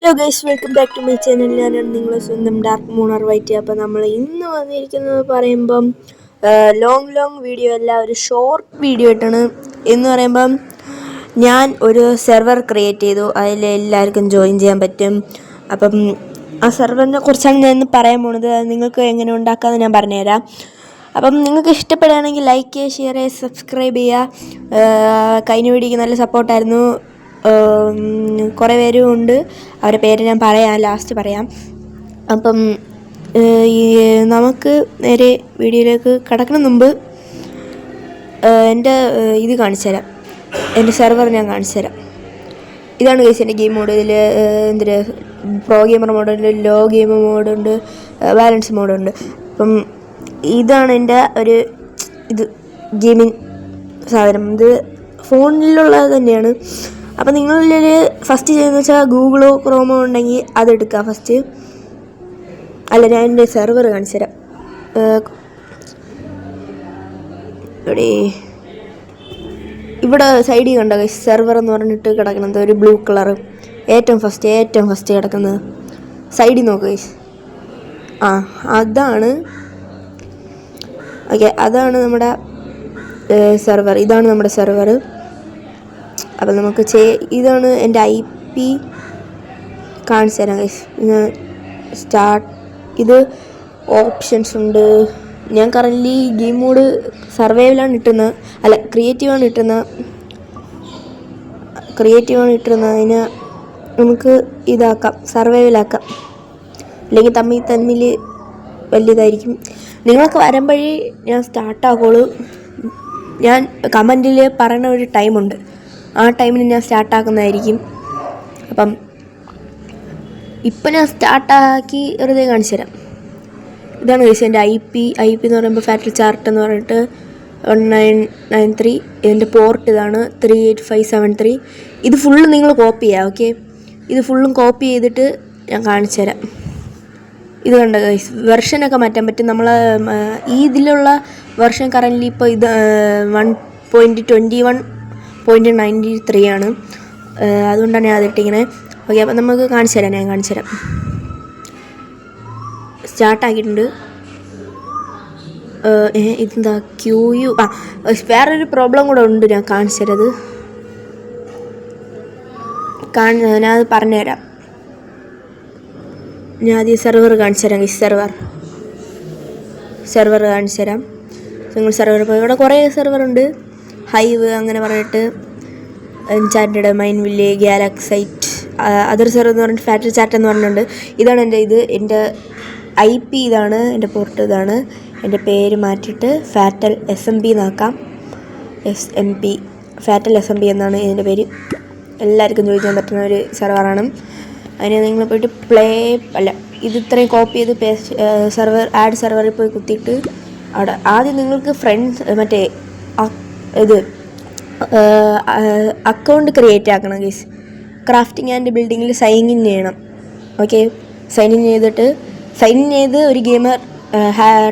Hello guys, welcome back to my channel. ഞാനാണ് നിങ്ങളെ സ്വന്തം ഡാർക്ക് മൂണർ വൈറ്റ്. അപ്പോൾ നമ്മൾ ഇന്ന് വന്നിരിക്കുന്നത് പറയുമ്പം ലോങ് വീഡിയോ അല്ല, ഒരു ഷോർട്ട് വീഡിയോ ആയിട്ടാണ്. എന്ന് പറയുമ്പം ഞാൻ ഒരു സെർവർ ക്രിയേറ്റ് ചെയ്തു, അതിൽ എല്ലാവർക്കും ജോയിൻ ചെയ്യാൻ പറ്റും. അപ്പം ആ സെർവറിനെ കുറിച്ചാണ് ഞാൻ ഇന്ന് പറയാൻ പോകുന്നത്. നിങ്ങൾക്ക് എങ്ങനെ ഉണ്ടാക്കാമെന്ന് ഞാൻ പറഞ്ഞുതരാം. അപ്പം നിങ്ങൾക്ക് ഇഷ്ടപ്പെടുകയാണെങ്കിൽ ലൈക്ക് ചെയ്യുക, ഷെയർ ചെയ്യുക, സബ്സ്ക്രൈബ് ചെയ്യുക. കഴിഞ്ഞ വീഡിയോക്ക് നല്ല സപ്പോർട്ടായിരുന്നു. കുറേ പേരും ഉണ്ട്, അവരുടെ പേര് ഞാൻ ലാസ്റ്റ് പറയാം. അപ്പം നമുക്ക് നേരെ വീഡിയോയിലേക്ക് കടക്കുന്ന മുമ്പ് എൻ്റെ ഇത് കാണിച്ചു തരാം. എൻ്റെ സെർവർ ഞാൻ കാണിച്ചു തരാം. ഇതാണ് ഗൈസ് എൻ്റെ ഗെയിം മോഡ്. ഇതിൽ എന്തൊരു പ്രോ ഗെയിമർ മോഡുണ്ട്, ലോ ഗെയിമർ മോഡുണ്ട്, ബാലൻസ് മോഡുണ്ട്. അപ്പം ഇതാണ് എൻ്റെ ഒരു ഗെയിമിങ് സാധനം. ഇത് ഫോണിലുള്ളത് തന്നെയാണ്. അപ്പം നിങ്ങളിൽ ഫസ്റ്റ് ചെയ്യുന്നത് വെച്ചാൽ ഗൂഗിളോ ക്രോമോ ഉണ്ടെങ്കിൽ അതെടുക്കുക ഫസ്റ്റ്. അല്ല, ഞാൻ എൻ്റെ സെർവർ കാണിച്ചു തരാം. ഇവിടെ സൈഡിൽ കണ്ടോ സെർവർ എന്ന് പറഞ്ഞിട്ട് കിടക്കുന്നത്, ഒരു ബ്ലൂ കളർ ഏറ്റവും ഫസ്റ്റ് കിടക്കുന്നത് സൈഡിൽ നോക്കുക ഗൈസ്. അതാണ് ഓക്കെ, അതാണ് നമ്മുടെ സെർവർ. ഇതാണ് നമ്മുടെ സെർവർ. അപ്പം നമുക്ക് ഇതാണ് എൻ്റെ IP കാണിച്ചു തരാം ഗൈസ്. സ്റ്റാർട്ട്. ഇത് ഓപ്ഷൻസ് ഉണ്ട്. ഞാൻ കറൻ്റ്ലി ഗെയിം മോഡ് സർവൈവലാണ് ഇട്ടുന്നത്, അല്ല ക്രിയേറ്റീവാണ് ഇട്ടുന്നത്. അതിന് നമുക്ക് ഇതാക്കാം, സർവൈവലാക്കാം. അല്ലെങ്കിൽ തമ്മിൽ വലിയതായിരിക്കും. നിങ്ങൾക്ക് വരുമ്പോഴേ ഞാൻ സ്റ്റാർട്ടാക്കുള്ളൂ. ഞാൻ കമൻറ്റിൽ പറയുന്ന ഒരു ടൈമുണ്ട്, ആ ടൈമിന് ഞാൻ സ്റ്റാർട്ടാക്കുന്നതായിരിക്കും. അപ്പം ഇപ്പം ഞാൻ സ്റ്റാർട്ടാക്കി വെറുതെ കാണിച്ചു തരാം. ഇതാണ് ഗൈസ് എൻ്റെ IP എന്ന് പറയുമ്പോൾ ഫാറ്റൽ ചാർട്ട് എന്ന് പറഞ്ഞിട്ട് 1993. ഇതിൻ്റെ പോർട്ട് ഇതാണ് 38573. ഇത് ഫുള്ള് നിങ്ങൾ കോപ്പി ചെയ്യുക. ഓക്കെ, ഇത് ഫുള്ളും കോപ്പി ചെയ്തിട്ട് ഞാൻ കാണിച്ചു തരാം. ഇത് കണ്ട ഗൈസ്, വെർഷനൊക്കെ മാറ്റാൻ പറ്റും. നമ്മൾ ഇതിലുള്ള വെർഷൻ കറൻ്റ്ലി ഇപ്പോൾ ഇത് 1.21.93 ആണ്. അതുകൊണ്ടാണ് ഞാൻ അതിട്ടിങ്ങനെ. ഓക്കെ, അപ്പം നമുക്ക് ഞാൻ കാണിച്ചു തരാം. സ്റ്റാർട്ടാക്കിയിട്ടുണ്ട്. ഇതെന്താ QU? വേറൊരു പ്രോബ്ലം കൂടെ ഉണ്ട്, ഞാൻ കാണിച്ചു തരാം. ഞാനത് പറഞ്ഞുതരാം. ഞാൻ ആദ്യം സെർവർ കാണിച്ചു തരാം. സെർവർ കാണിച്ചു തരാം. നിങ്ങൾ സെർവർ പോയി, ഇവിടെ കുറേ സെർവറുണ്ട്. ഹൈവ് അങ്ങനെ പറഞ്ഞിട്ട്, എൻചാൻറ്റഡ്, മൈൻവില്ല്, ഗാലക്സൈറ്റ്, അതർ സെർവർ എന്ന് പറഞ്ഞിട്ട് ഫാറ്റൽ ചാറ്റ് എന്ന് പറഞ്ഞിട്ടുണ്ട്. ഇതാണ് എൻ്റെ IP, ഇതാണ് എൻ്റെ പോർട്ട്, ഇതാണ് എൻ്റെ പേര് മാറ്റിയിട്ട് ഫാറ്റൽ SMP എന്നാക്കാം. ഫാറ്റൽ SMP എന്നാണ് ഇതിൻ്റെ പേര്. എല്ലാവർക്കും ചോദിക്കാൻ പറ്റുന്ന ഒരു സെർവറാണ്. അതിന് നിങ്ങൾ പോയിട്ട് ഇത് ഇത്രയും കോപ്പി ചെയ്ത് ആഡ് സെർവറിൽ പോയി കുത്തിയിട്ട് അവിടെ ആദ്യം നിങ്ങൾക്ക് അക്കൗണ്ട് ക്രിയേറ്റ് ആക്കണം ഗൈസ്. ക്രാഫ്റ്റിംഗ് ആൻഡ് ബിൽഡിങ്ങിൽ സൈൻ ഇൻ ചെയ്യണം. ഓക്കെ, സൈൻ ഇൻ ചെയ്ത് ഒരു ഗെയിമർ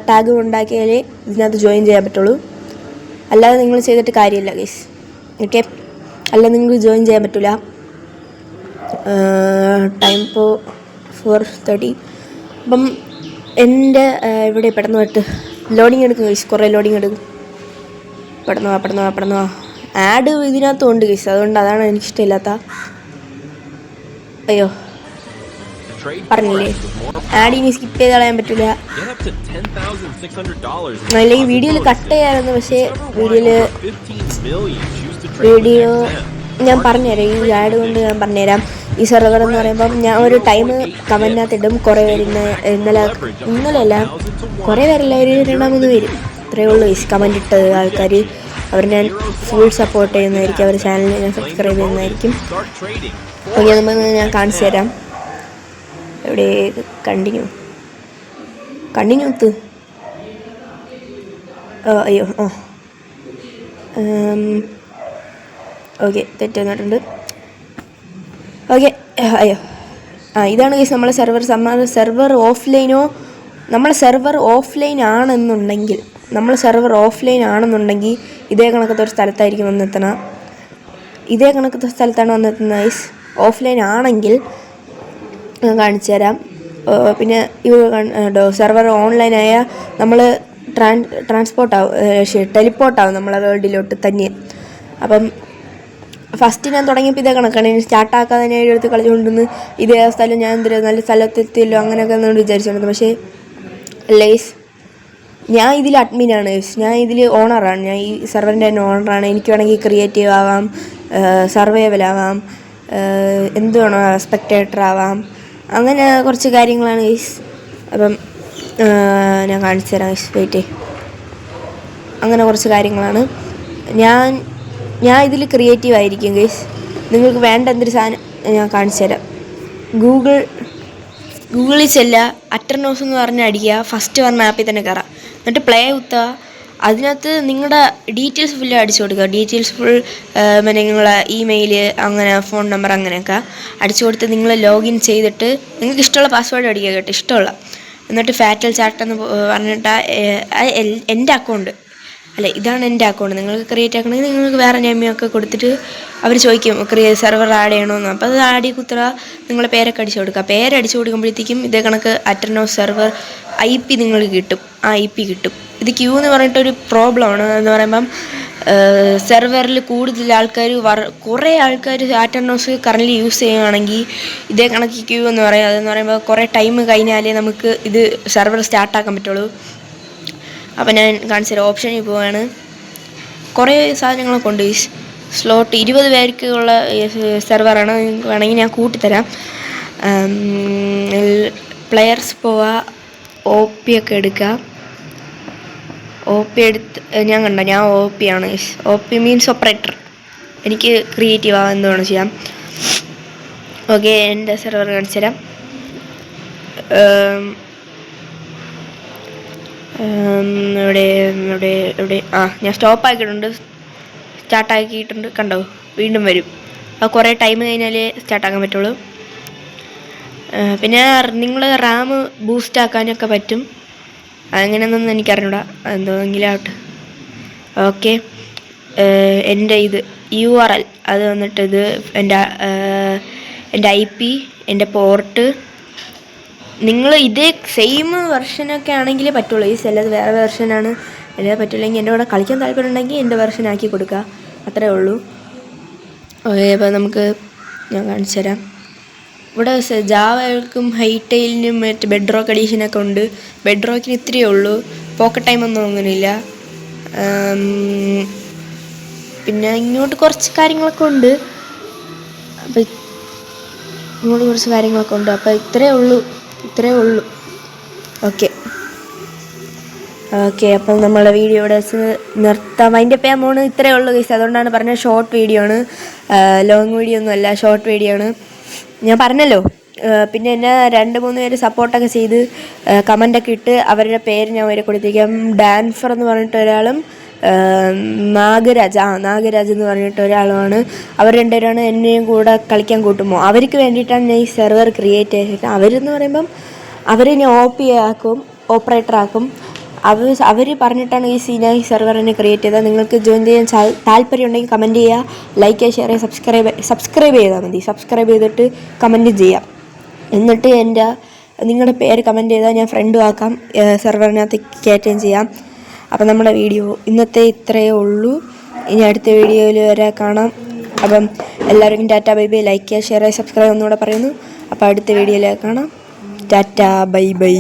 ടാഗ് ഉണ്ടാക്കിയാലേ ഇതിനകത്ത് ജോയിൻ ചെയ്യാൻ പറ്റുള്ളൂ. അല്ലാതെ നിങ്ങൾ ചെയ്തിട്ട് കാര്യമില്ല ഗൈസ്. ഓക്കെ, അല്ലാതെ നിങ്ങൾക്ക് ജോയിൻ ചെയ്യാൻ പറ്റില്ല. ടൈം ഇപ്പോൾ 4:30. അപ്പം എൻ്റെ ഇവിടെ പെട്ടെന്ന് ലോഡിങ് എടുക്കും ഗൈസ്, കുറേ ലോഡിങ് എടുക്കും. പെട്ടെന്ന് ആഡ് ഇതിനകത്തും ഉണ്ട് ഗൈസ്, അതാണ് എനിക്കിഷ്ടമില്ലാത്ത. അയ്യോ, പറഞ്ഞില്ലേ, ആഡ് ഇനി സ്കിപ്പ് ചെയ്ത് കളയാൻ പറ്റില്ല. അല്ലെങ്കിൽ വീഡിയോയിൽ കട്ട് ചെയ്യാമായിരുന്നു, പക്ഷേ വീഡിയോ ഞാൻ പറഞ്ഞുതരാം. ഈ ആഡ് കൊണ്ട് ഞാൻ പറഞ്ഞുതരാം. ഈ സെർവർ എന്ന് പറയുമ്പം ഞാൻ ഒരു ടൈം കമൻറ്റിനകത്ത് ഇടും. കുറേ പേര് ഇന്നലെയല്ല, കുറേ പേരെല്ലാവരും 2 പേര് ഇത്രയേ ഉള്ളൂ കമൻറ്റ് ഇട്ടത് ആൾക്കാർ. അവർ ഞാൻ ഫുൾ സപ്പോർട്ട് ചെയ്യുന്നതായിരിക്കും, അവർ ചാനലിൽ ഞാൻ സബ്സ്ക്രൈബ് ചെയ്യുന്നതായിരിക്കും. ഓക്കെ, നമുക്ക് ഞാൻ കാണിച്ചു തരാം. എവിടെ കണ്ടിന്യൂ അയ്യോ ഓക്കെ, തെറ്റ് വന്നിട്ടുണ്ട്. ഓക്കെ, അയ്യോ ഇതാണ് ഗൈസ് നമ്മളെ സെർവർ ഓഫ്ലൈനോ. നമ്മളെ സെർവർ ഓഫ്ലൈൻ ആണെന്നുണ്ടെങ്കിൽ ഇതേ കണക്കത്തെ ഒരു സ്ഥലത്തായിരിക്കും വന്നെത്തണം. ഇതേ കണക്കത്തെ സ്ഥലത്താണ് വന്നെത്തുന്നത് ഗൈസ്. ഓഫ്ലൈൻ ആണെങ്കിൽ ഞാൻ കാണിച്ചു തരാം. പിന്നെ സെർവർ ഓൺലൈനായ നമ്മൾ ട്രാൻസ്പോർട്ടാവും, ടെലിപ്പോർട്ടാവും നമ്മളെ വേൾഡിലോട്ട് തന്നെ. അപ്പം ഫസ്റ്റ് ഞാൻ തുടങ്ങിയപ്പോൾ ഇതേ കണക്കാണ്. ഇനി സ്റ്റാർട്ടാക്കാതെ ഞാൻ എടുത്ത് കളിച്ചുകൊണ്ടിരുന്ന് ഇതേ സ്ഥലം ഞാൻ എന്തൊരു നല്ല സ്ഥലത്തെത്തിയല്ലോ അങ്ങനെയൊക്കെ എന്നോട് വിചാരിച്ചുകൊണ്ടിരുന്നു. പക്ഷേ ലൈസ് ഞാൻ ഇതിൽ അഡ്മിനാണ്, ഞാൻ ഇതിൽ ഓണറാണ്, ഞാൻ ഈ സെർവറിൻ്റെ തന്നെ ഓണറാണ്. എനിക്ക് വേണമെങ്കിൽ ക്രിയേറ്റീവ് ആവാം, സർവൈവൽ ആവാം, എന്ത് വേണോ, സ്പെക്ടേറ്റർ ആവാം, അങ്ങനെ കുറച്ച് കാര്യങ്ങളാണ് ഗൈസ്. അപ്പം ഞാൻ കാണിച്ചു തരാം ഗൈസ്, വെയിറ്റ്. അങ്ങനെ കുറച്ച് കാര്യങ്ങളാണ്. ഞാൻ ഇതിൽ ക്രിയേറ്റീവ് ആയിരിക്കും ഗൈസ്. നിങ്ങൾക്ക് വേണ്ട എന്തൊരു സാധനം ഞാൻ കാണിച്ചു തരാം. ഗൂഗിളിൽ ചെല്ലുക, അറ്റർനോസ് എന്ന് പറഞ്ഞ് അടിക്കുക, ഫസ്റ്റ് പറഞ്ഞ ആപ്പിൽ തന്നെ കയറാം, എന്നിട്ട് പ്ലേ കുത്തുക. അതിനകത്ത് നിങ്ങളുടെ ഡീറ്റെയിൽസ് ഫുള്ള് അടിച്ചു കൊടുക്കുക. ഡീറ്റെയിൽസ് ഫുൾ പിന്നെ നിങ്ങളെ ഇമെയിൽ, അങ്ങനെ ഫോൺ നമ്പർ, അങ്ങനെയൊക്കെ അടിച്ചു കൊടുത്ത് നിങ്ങൾ ലോഗിൻ ചെയ്തിട്ട് നിങ്ങൾക്ക് ഇഷ്ടമുള്ള പാസ്വേഡ് അടിക്കുക കേട്ടോ, ഇഷ്ടമുള്ള. എന്നിട്ട് ഫാറ്റൽ ചാറ്റ് എന്ന് പറഞ്ഞിട്ട് എൻ്റെ അക്കൗണ്ട് അല്ല, ഇതാണ് എൻ്റെ അക്കൗണ്ട്. നിങ്ങൾക്ക് ക്രിയേറ്റ് ആക്കണമെങ്കിൽ നിങ്ങൾക്ക് വേറെ നെയിമൊക്കെ കൊടുത്തിട്ട് അവർ ചോദിക്കും സെർവർ ആഡ് ചെയ്യണമെന്ന്. അപ്പോൾ അത് ആഡ് കുത്തുക, നിങ്ങളെ പേരൊക്കെ അടിച്ചു കൊടുക്കുക. പേരടിച്ചു കൊടുക്കുമ്പോഴത്തേക്കും ഇതേ കണക്ക് അറ്റർനോസ് സെർവർ IP നിങ്ങൾക്ക് കിട്ടും. ആ IP കിട്ടും. ഇത് ക്യൂ എന്ന് പറഞ്ഞിട്ടൊരു പ്രോബ്ലമാണ്. എന്ന് പറയുമ്പം സെർവറിൽ കൂടുതൽ ആൾക്കാർ കുറേ ആൾക്കാർ അറ്റർനോസ് കറൻറ്റ്ലി യൂസ് ചെയ്യുകയാണെങ്കിൽ ഇതേ കണക്ക് ക്യൂ എന്ന് പറയും. അതെന്ന് പറയുമ്പോൾ കുറേ ടൈം കഴിഞ്ഞാലേ നമുക്ക് ഇത് സെർവർ സ്റ്റാർട്ടാക്കാൻ പറ്റുള്ളൂ. അപ്പോൾ ഞാൻ കാണിച്ചൊരു ഓപ്ഷനിൽ പോവുകയാണ്. കുറേ സാധനങ്ങളൊക്കെ ഉണ്ട്. സ്ലോട്ട് 20 പേർക്കുള്ള സെർവറാണ്. വേണമെങ്കിൽ ഞാൻ കൂട്ടിത്തരാം. പ്ലെയേഴ്സ് പോവുക, OP ഒക്കെ എടുക്കുക. OP എടുത്ത് ഞാൻ OP ആണ്. OP means operator. എനിക്ക് ക്രിയേറ്റീവ് ആവാൻ എന്ത് വേണം ചെയ്യാം. ഓക്കെ, എൻ്റെ സെർവർ കാണിച്ചു തരാം. എവിടെ ഞാൻ സ്റ്റോപ്പാക്കിയിട്ടുണ്ട്, സ്റ്റാർട്ടാക്കിയിട്ടുണ്ട്. കണ്ടോ, വീണ്ടും വരും. അത് കുറേ ടൈം കഴിഞ്ഞാലേ സ്റ്റാർട്ടാക്കാൻ പറ്റുള്ളൂ. പിന്നെ നിങ്ങൾ റാം ബൂസ്റ്റ് ആക്കാനൊക്കെ പറ്റും. അതെങ്ങനെയൊന്നും എനിക്കറിഞ്ഞൂടാ, എന്തെങ്കിലും ആവട്ടെ. ഓക്കെ, എൻ്റെ URL അത് വന്നിട്ട് എൻ്റെ IP, എൻ്റെ പോർട്ട്. നിങ്ങൾ ഇതേ സെയിം വെർഷനൊക്കെ ആണെങ്കിലേ പറ്റുള്ളൂ. ചിലത് വേറെ വെർഷനാണ്, അല്ലെങ്കിൽ പറ്റില്ലെങ്കിൽ എൻ്റെ കൂടെ കളിക്കാൻ താല്പര്യം ഉണ്ടെങ്കിൽ എൻ്റെ വെർഷൻ ആക്കി കൊടുക്കുക, അത്രേ ഉള്ളൂ. ഓക്കെ, അപ്പോൾ ഞാൻ കാണിച്ചു തരാം. ഇവിടെ ജാവകൾക്കും ഹൈറ്റെയിലിനും മറ്റ് ബെഡ്റോക്ക് എഡീഷനൊക്കെ ഉണ്ട്. ബെഡ്റോക്കിന് ഇത്രയേ ഉള്ളൂ, പോക്കറ്റ് ടൈമൊന്നും അങ്ങനെയില്ല. പിന്നെ ഇങ്ങോട്ട് കുറച്ച് കാര്യങ്ങളൊക്കെ ഉണ്ട്. അപ്പോൾ ഇങ്ങോട്ട് കുറച്ച് കാര്യങ്ങളൊക്കെ ഉണ്ട്. അപ്പോൾ ഇത്രയേ ഉള്ളൂ. ഓക്കെ, അപ്പം നമ്മളെ വീഡിയോ ഇവിടെ നിർത്താം. അതിൻ്റെ പേമോണ് ഇത്രയേ ഉള്ളൂ ഗൈസ്. അതുകൊണ്ടാണ് പറഞ്ഞത് ഷോർട്ട് വീഡിയോ ആണ്, ലോങ് വീഡിയോ ഒന്നും അല്ല, ഷോർട്ട് വീഡിയോ ആണ്. ഞാൻ പറഞ്ഞല്ലോ. പിന്നെ എന്നെ 2-3 പേര് സപ്പോർട്ടൊക്കെ ചെയ്ത് കമൻ്റൊക്കെ ഇട്ട് അവരുടെ പേര് ഞാൻ വരെ കൊടുത്തിരിക്കാം. ഡാൻഫർ എന്ന് പറഞ്ഞിട്ട് ഒരാളും നാഗരാജ് എന്ന് പറഞ്ഞിട്ട് ഒരാളുമാണ്. അവർ രണ്ടുപേരാണ് എന്നെയും കൂടെ കളിക്കാൻ കൂട്ടുമ്പോൾ. അവർക്ക് വേണ്ടിയിട്ടാണ് ഞാൻ ഈ സെർവർ ക്രിയേറ്റ് ചെയ്തിട്ട്. അവരെന്ന് പറയുമ്പം ഞാൻ OP ആക്കും, ഓപ്പറേറ്റർ ആക്കും. അവർ പറഞ്ഞിട്ടാണ് ഞാൻ ഈ സെർവറിനെ ക്രിയേറ്റ് ചെയ്തത്. നിങ്ങൾക്ക് ജോയിൻ ചെയ്യാൻ താല്പര്യം ഉണ്ടെങ്കിൽ കമൻറ്റ് ചെയ്യുക, ലൈക്ക് ചെയ്യുക, ഷെയർ ചെയ്യുക, സബ്സ്ക്രൈബ് ചെയ്താൽ മതി. സബ്സ്ക്രൈബ് ചെയ്തിട്ട് കമൻറ്റ് ചെയ്യാം. എന്നിട്ട് നിങ്ങളുടെ പേര് കമൻറ്റ് ചെയ്താൽ ഞാൻ ഫ്രണ്ടും ആക്കാം, സെർവറിനകത്ത് കയറ്റുകയും ചെയ്യാം. അപ്പം നമ്മുടെ വീഡിയോ ഇന്നത്തെ ഇത്രയേ ഉള്ളൂ. ഇനി അടുത്ത വീഡിയോയിൽ വരെ കാണാം. അപ്പം എല്ലാവർക്കും ടാറ്റ, ബൈ ബൈ. ലൈക്ക് ചെയ്യുക, ഷെയർ ചെയ്യുക, സബ്സ്ക്രൈബ് ഒന്നുകൂടെ പറയുന്നു. അപ്പോൾ അടുത്ത വീഡിയോയിലേക്ക് കാണാം. Tata, bye bye.